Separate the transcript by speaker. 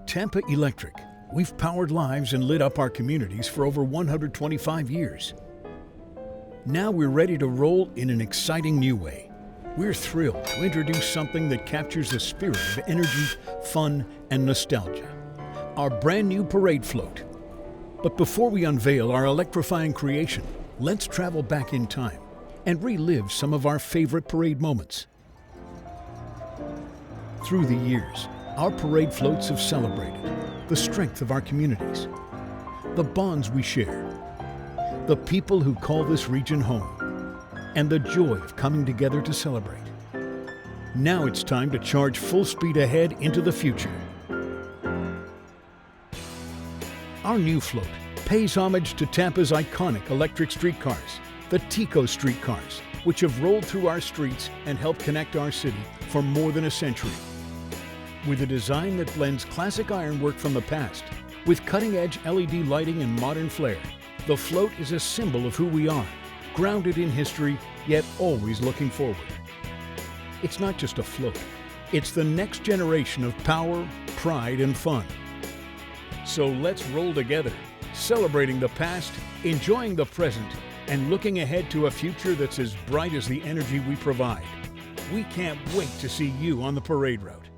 Speaker 1: Tampa Electric, we've powered lives and lit up our communities for over 125 years. Now we're ready to roll in an exciting new way. We're thrilled to introduce something that captures the spirit of energy, fun, and nostalgia. Our brand new parade float. But before we unveil our electrifying creation, let's travel back in time and relive some of our favorite parade moments. Through the years, our parade floats have celebrated the strength of our communities, the bonds we share, the people who call this region home, and the joy of coming together to celebrate. Now it's time to charge full speed ahead into the future. Our new float pays homage to Tampa's iconic electric streetcars, the Tico streetcars, which have rolled through our streets and helped connect our city for more than a century. With a design that blends classic ironwork from the past with cutting-edge LED lighting and modern flair, the float is a symbol of who we are, grounded in history, yet always looking forward. It's not just a float, it's the next generation of power, pride, and fun. So let's roll together, celebrating the past, enjoying the present, and looking ahead to a future that's as bright as the energy we provide. We can't wait to see you on the parade route.